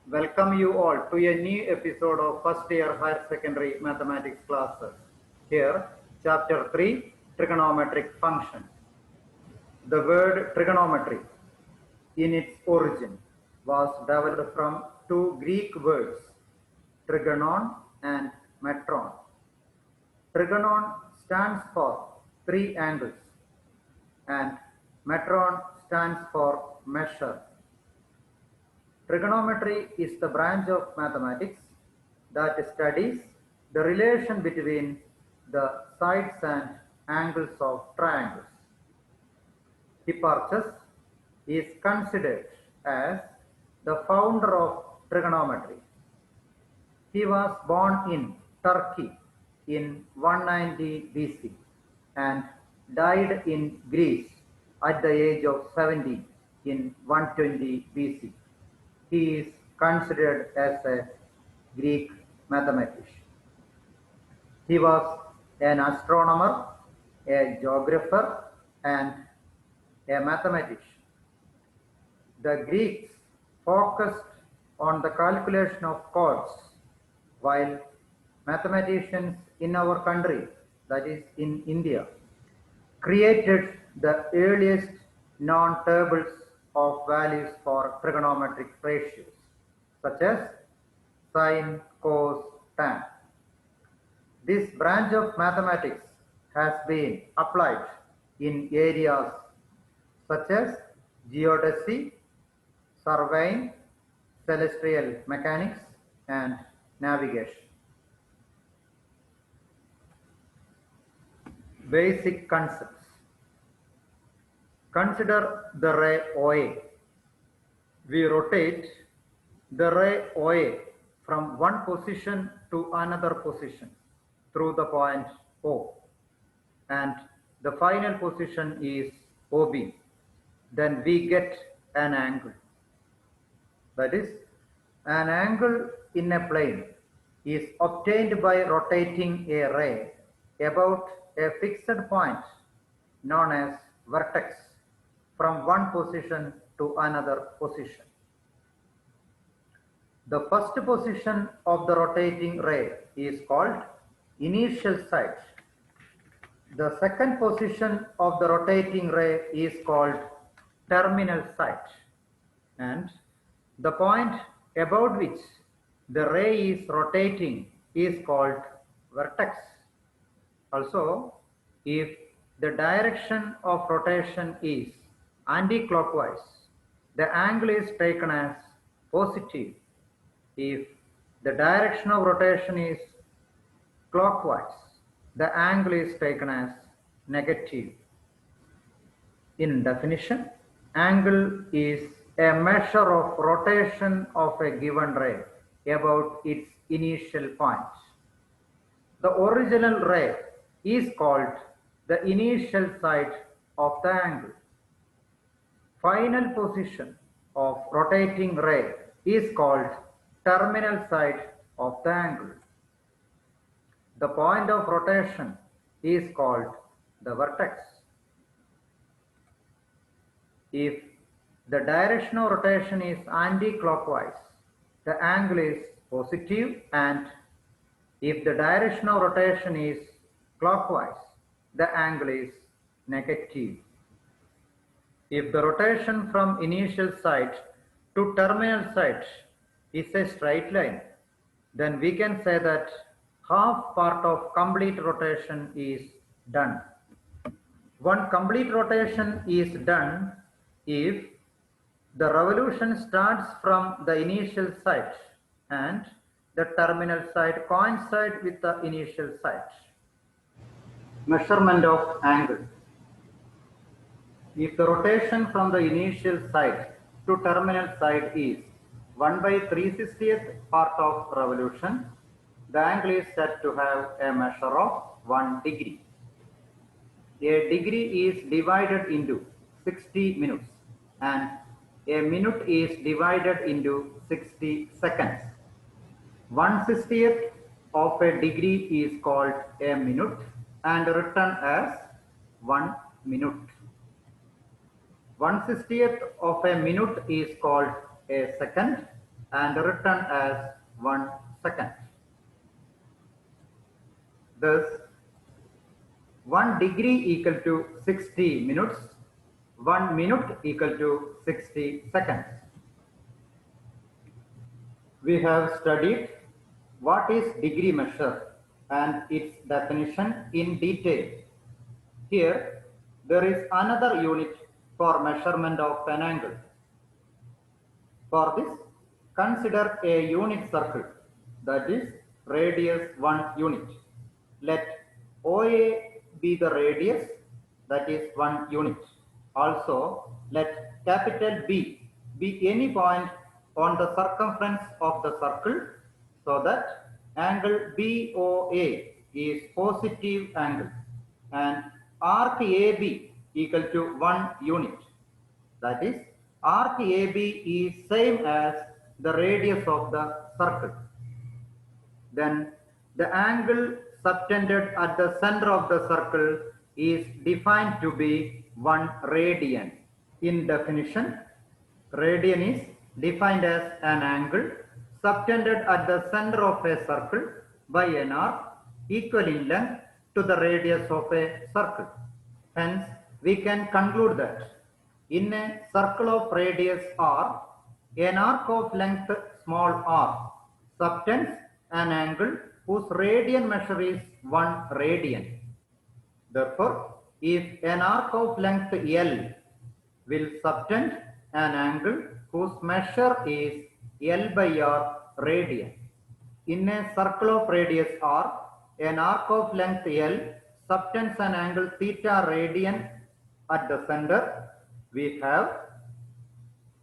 Welcome you all to a new episode of first year higher secondary mathematics classes. Here, chapter 3, trigonometric functions. The word trigonometry in its origin was developed from two Greek words, trigonon and metron. Trigonon stands for three angles and metron stands for measure. Trigonometry is the branch of mathematics that studies the relation between the sides and angles of triangles. Hipparchus is considered as the founder of trigonometry. He was born in Turkey in 190 BC and died in Greece at the age of 70 in 120 BC. He is considered as a Greek mathematician. He was an astronomer, a geographer, and a mathematician. The Greeks focused on the calculation of chords, while mathematicians in our country, that is in India, created the earliest known tables of values for trigonometric ratios, such as sine, cos, tan. This branch of mathematics has been applied in areas such as geodesy, surveying, celestial mechanics, and navigation. Basic concepts. Consider the ray OA. We rotate the ray OA from one position to another position through the point O, and the final position is OB. Then we get an angle. That is, an angle in a plane is obtained by rotating a ray about a fixed point known as vertex from one position to another position. The first position of the rotating ray is called initial side. The second position of the rotating ray is called terminal side, and the point about which the ray is rotating is called vertex. Also, if the direction of rotation is anti-clockwise, the angle is taken as positive. If the direction of rotation is clockwise, the angle is taken as negative. In definition, angle is a measure of rotation of a given ray about its initial point. The original ray is called the initial side of the angle. Final position of rotating ray is called terminal side of the angle. The point of rotation is called the vertex. If the direction of rotation is anti-clockwise, the angle is positive, and if the direction of rotation is clockwise, the angle is negative. If the rotation from initial side to terminal side is a straight line, then we can say that half part of complete rotation is done. One complete rotation is done if the revolution starts from the initial side and the terminal side coincide with the initial side. Measurement of angle. If the rotation from the initial side to terminal side is 1 by 3/60th part of revolution, the angle is said to have a measure of 1 degree. A degree is divided into 60 minutes and a minute is divided into 60 seconds. 1/60th of a degree is called a minute and written as 1 minute. 1/60th of a minute is called a second and written as 1 second. Thus, 1 degree equal to 60 minutes, 1 minute equal to 60 seconds. We have studied what is degree measure and its definition in detail. Here, there is another unit for measurement of an angle. For this, consider a unit circle, that is radius 1 unit. Let OA be the radius, that is 1 unit. Also, let capital B be any point on the circumference of the circle, so that angle BOA is positive angle and arc AB equal to 1 unit. That is, arc AB is same as the radius of the circle. Then the angle subtended at the center of the circle is defined to be 1 radian. In definition, radian is defined as an angle subtended at the center of a circle by an arc equal in length to the radius of a circle. Hence, we can conclude that in a circle of radius r, an arc of length small r subtends an angle whose radian measure is 1 radian. Therefore, if an arc of length L will subtend an angle whose measure is L by r radian. In a circle of radius r, an arc of length L subtends an angle theta radian at the center. We have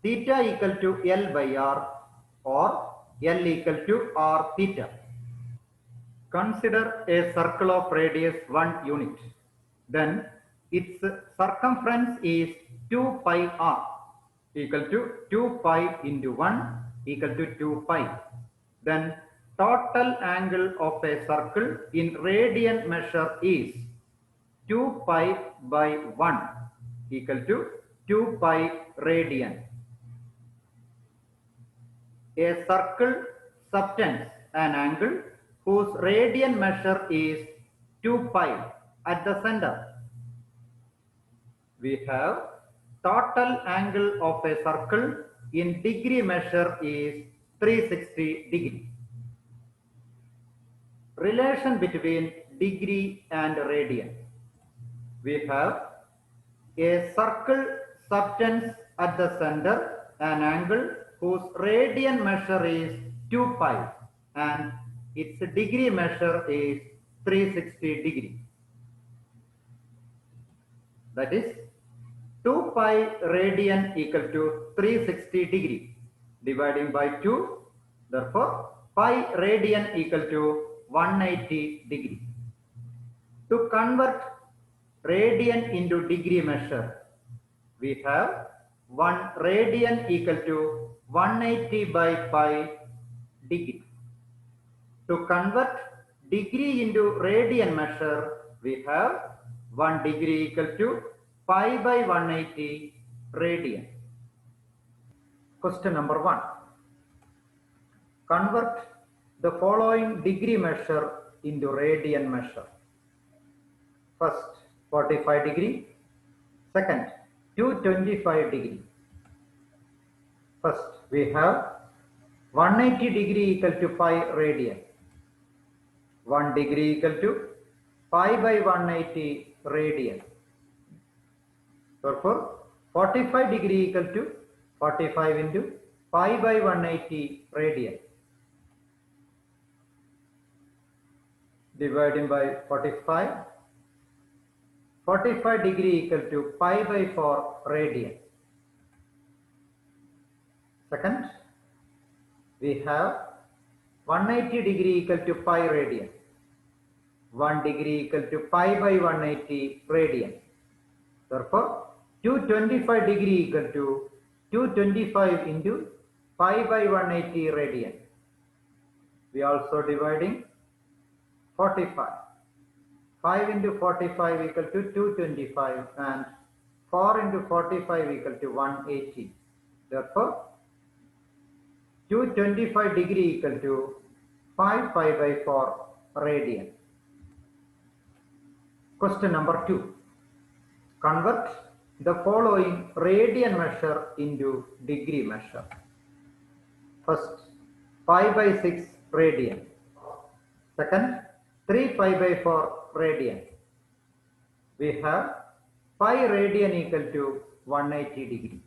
theta equal to L by r or L equal to r theta. Consider a circle of radius 1 unit. Then its circumference is 2 pi r equal to 2 pi into 1 equal to 2 pi. Then total angle of a circle in radian measure is 2 pi by 1 equal to 2 pi radian. A circle subtends an angle whose radian measure is 2 pi at the center. We have total angle of a circle in degree measure is 360 degree. Relation between degree and radian. We have a circle subtends at the center an angle whose radian measure is 2 pi and its degree measure is 360 degree. That is 2 pi radian equal to 360 degree. Dividing by 2, therefore pi radian equal to 180 degree. To convert radian into degree measure, we have 1 radian equal to 180 by pi degree. To convert degree into radian measure, we have 1 degree equal to pi by 180 radian. Question number 1. Convert the following degree measure into radian measure. First, 45 degree. Second, 225 degree. First, we have 180 degree equal to pi radian. 1 degree equal to pi by 180 radian. Therefore, 45 degree equal to 45 into pi by 180 radian. Dividing by 45. 45 degree equal to pi by 4 radian. Second, we have 180 degree equal to pi radian. 1 degree equal to pi by 180 radian. Therefore, 225 degree equal to 225 into pi by 180 radian. We also dividing 45. 5 into 45 equal to 225 and 4 into 45 equal to 180. Therefore, 225 degree equal to 5 pi by 4 radian. Question number 2. Convert the following radian measure into degree measure. First, pi by 6 radian. Second, 3 pi by 4 radian. We have pi radian equal to 180 degree.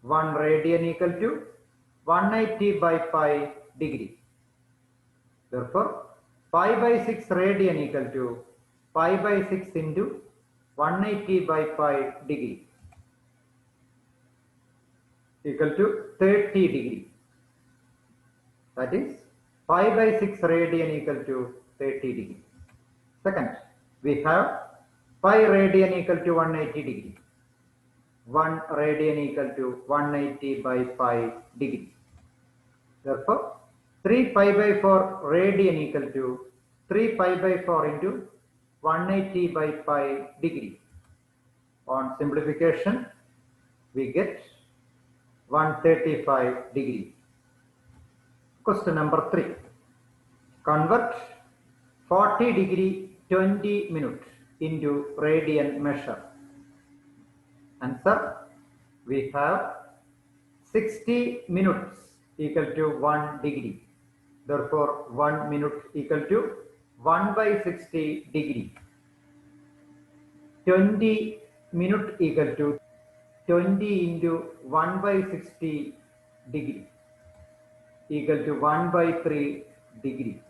1 radian equal to 180 by pi degree. Therefore, pi by 6 radian equal to pi by 6 into 180 by pi degree equal to 30 degree. That is, pi by 6 radian equal to 30 degree. Second, we have pi radian equal to 180 degree. 1 radian equal to 180 by pi degree. Therefore, 3 pi by 4 radian equal to 3 pi by 4 into 180 by pi degree. On simplification, we get 135 degree. Question number 3. Convert 40 degree 20 minutes into radian measure. Answer, we have 60 minutes equal to 1 degree. Therefore, 1 minute equal to 1 by 60 degree. 20 minute equal to 20 into 1 by 60 degree equal to 1 by 3 degree.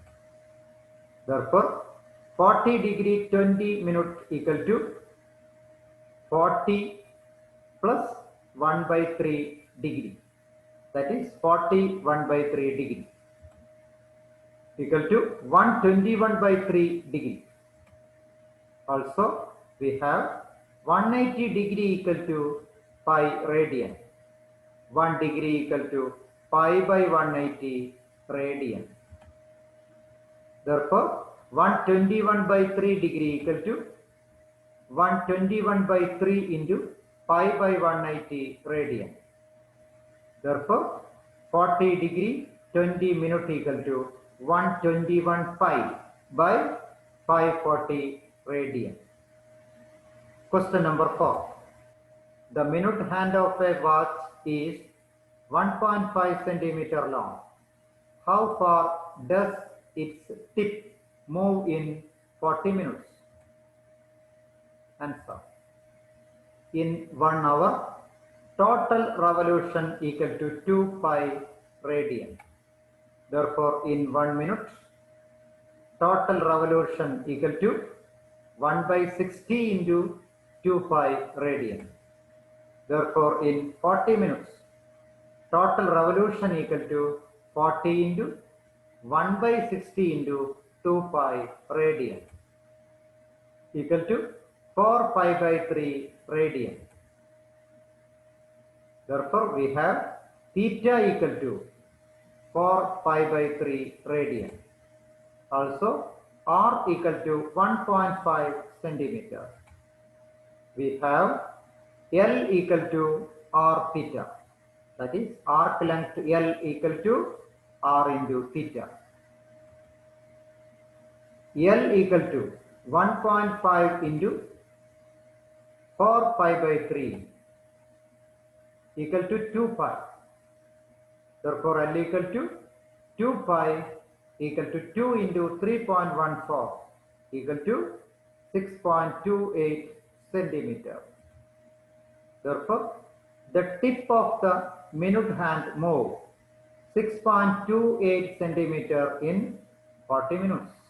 Therefore, 40 degree 20 minute equal to 40 plus 1 by 3 degree. That is 41 by 3 degree equal to 121 by 3 degree. Also, we have 180 degree equal to pi radian. 1 degree equal to pi by 180 radian. Therefore, 121 by 3 degree equal to 121 by 3 into pi by 180 radian. Therefore, 40 degree 20 minute equal to 121 pi by 540 radian. Question number 4. The minute hand of a watch is 1.5 centimeter long. How far does its tip move in 40 minutes? Answer. In 1 hour, total revolution equal to 2 pi radian. Therefore, in 1 minute, total revolution equal to 1 by 60 into 2 pi radian. Therefore, in 40 minutes, total revolution equal to 40 into 1 by 60 into 2 pi radian equal to 4 pi by 3 radian. Therefore, we have theta equal to 4 pi by 3 radian. Also, r equal to 1.5 centimeter. We have L equal to r theta. That is, arc length L equal to r into theta. L equal to 1.5 into 4 pi by 3 equal to 2 pi. Therefore, L equal to 2 pi equal to 2 into 3.14 equal to 6.28 centimeter. Therefore, the tip of the minute hand move 6.28 centimeter in 40 minutes.